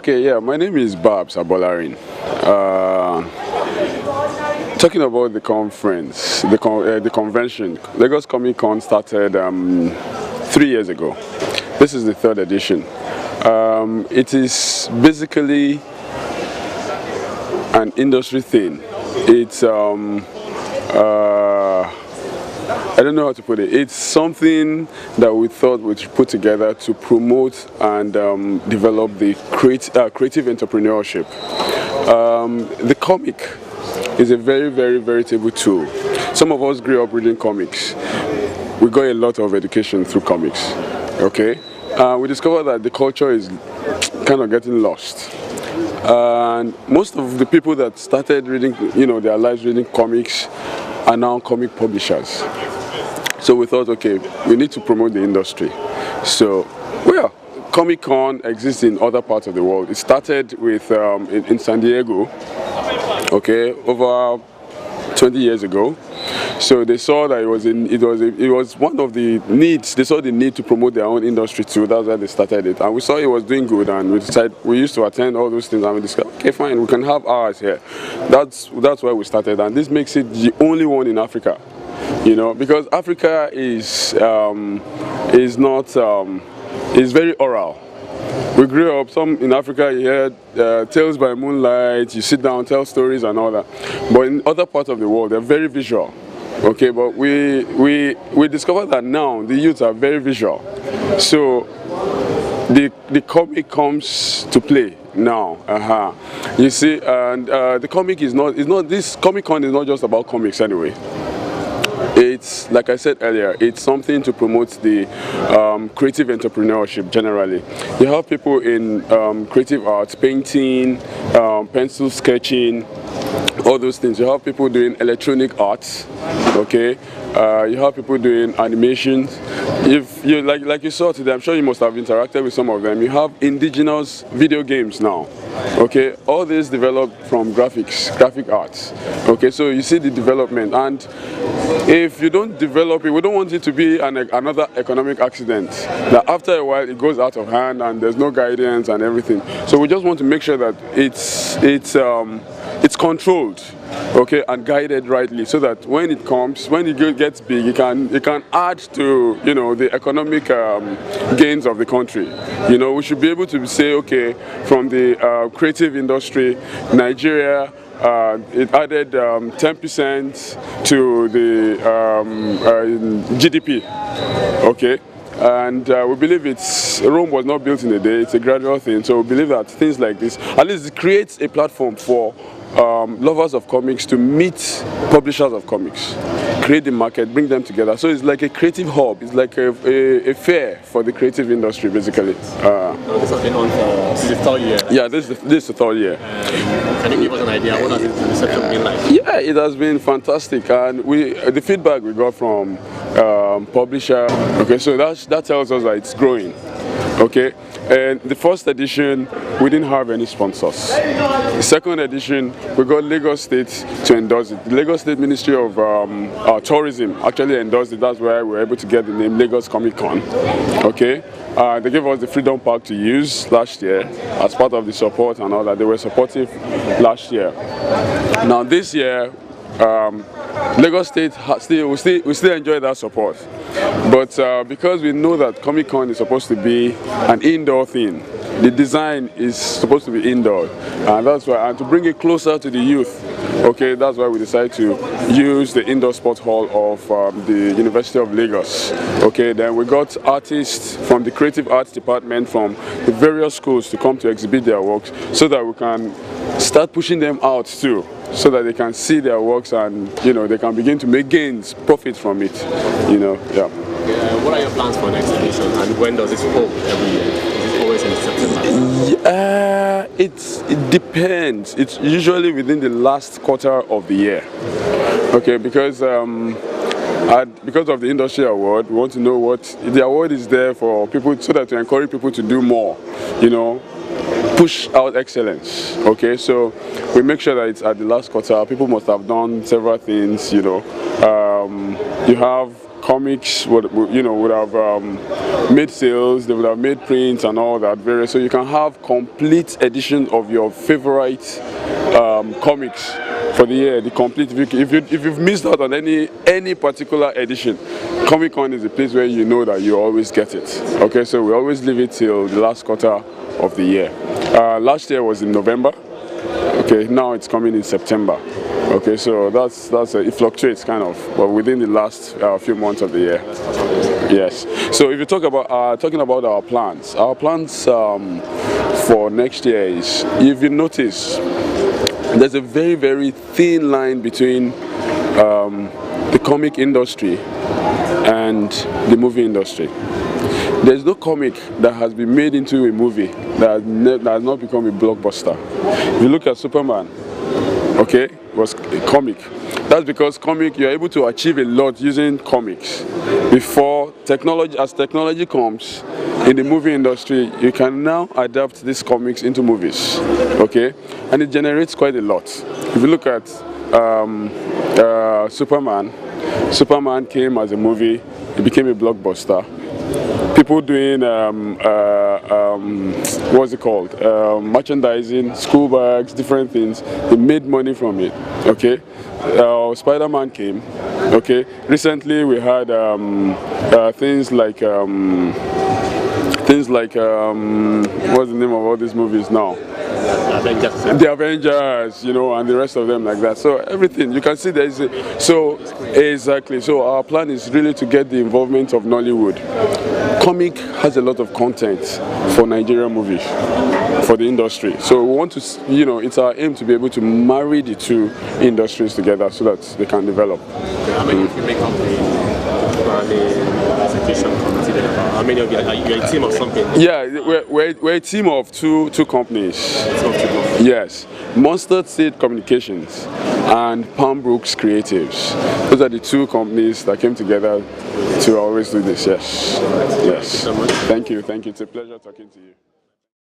Okay, yeah, my name is Abolarin. Talking about the conference, the convention, Lagos Comic Con started 3 years ago. This is the third edition. It is basically an industry thing. It's I don't know how to put it. It's something that we thought we'd put together to promote and develop the creative entrepreneurship. The comic is a very veritable tool. Some of us grew up reading comics. We got a lot of education through comics. Okay, we discovered that the culture is kind of getting lost. And most of the people that started reading, their lives reading comics are now comic publishers. So we thought, okay, we need to promote the industry. So, well, Comic-Con exists in other parts of the world. It started with in San Diego, okay, over 20 years ago. So they saw that it was one of the needs. They saw the need to promote their own industry too. That's why they started it, and we saw it was doing good. And we decided we used to attend all those things, and we discussed, okay, fine, we can have ours here. That's why we started, and this makes it the only one in Africa. Because Africa is very oral. We grew up, in Africa you hear tales by moonlight, you sit down, tell stories and all that. But in other parts of the world, they're very visual. Okay, but we discovered that now the youths are very visual. So the comic comes to play now. You see, and the comic this Comic-Con is not just about comics anyway. It's, like I said earlier, it's something to promote the creative entrepreneurship generally. You have people in creative arts, painting, pencil sketching, all those things. You have people doing electronic arts, okay? You have people doing animations. If you like you saw today, I'm sure you must have interacted with some of them. You have indigenous video games now. Okay, all this developed from graphic arts. Okay, so you see the development, and if you don't develop it, we don't want it to be another economic accident that after a while it goes out of hand and there's no guidance and everything. So we just want to make sure that it's controlled, okay, and guided rightly, so that when it gets big, it can add to the economic gains of the country. We should be able to say, okay, from the creative industry, Nigeria, it added 10% to the GDP, okay? And we believe Rome was not built in a day, it's a gradual thing. So we believe that things like this, at least it creates a platform for lovers of comics to meet publishers of comics, create the market, bring them together. So it's like a creative hub, it's like a fair for the creative industry, basically. This has been on for the third year? Yeah, this is the third year. Can you give us an idea, what has the reception been like? Yeah, it has been fantastic, and the feedback we got from publisher, okay, so that tells us that it's growing, okay. And the first edition, we didn't have any sponsors. The second edition, we got Lagos State to endorse it. The Lagos State Ministry of Tourism actually endorsed it. That's why we were able to get the name Lagos Comic Con. Okay, they gave us the Freedom Park to use last year as part of the support and all that. They were supportive last year. Now this year, Lagos State we still enjoy that support, but because we know that Comic-Con is supposed to be an indoor thing, the design is supposed to be indoor, and that's why, and to bring it closer to the youth, okay, that's why we decided to use the indoor sports hall of the University of Lagos. Okay, then we got artists from the creative arts department from the various schools to come to exhibit their works, so that we can start pushing them out too, so that they can see their works and they can begin to make gains, profit from it. Yeah. What are your plans for next edition, and when does this hold every year? Is it always in September? It depends. It's usually within the last quarter of the year. Okay, because of the industry award, we want to know what the award is there for people, so that to encourage people to do more. Push out excellence. Okay, so we make sure that it's at the last quarter. People must have done several things. You have comics would have made sales, they would have made prints and all that various. So you can have complete edition of your favorite comics for the year. The complete. If you've missed out on any particular edition, Comic Con is a place where you know that you always get it. Okay, so we always leave it till the last quarter of the year. Last year was in November. Okay, now it's coming in September. Okay, so that's it fluctuates kind of, but within the last few months of the year. Yes. So if you talking about our plans for next year is, if you notice, there's a very, very thin line between the comic industry and the movie industry. There's no comic that has been made into a movie that has not become a blockbuster. If you look at Superman, okay, it was a comic. That's because you're able to achieve a lot using comics. Before technology, as technology comes in the movie industry, you can now adapt these comics into movies, okay, and it generates quite a lot. If you look at Superman came as a movie, it became a blockbuster. People doing what's it called? Merchandising, school bags, different things. They made money from it. Okay. Spider-Man came. Okay. Recently we had things like what's the name of all these movies now? The Avengers, and the rest of them like that. So everything you can see there is exactly. So our plan is really to get the involvement of Nollywood. Comic has a lot of content for Nigerian movies, for the industry. So we want to, it's our aim to be able to marry the two industries together so that they can develop. How many of you make up the execution committee? How many of you are you a team of something? Yeah, we're a team of two companies. Yes, Mustard Seed Communications and Palm Brooks Creatives. Those are the two companies that came together to always do this. Yes. Yes. Thank you so much. Thank you. It's a pleasure talking to you.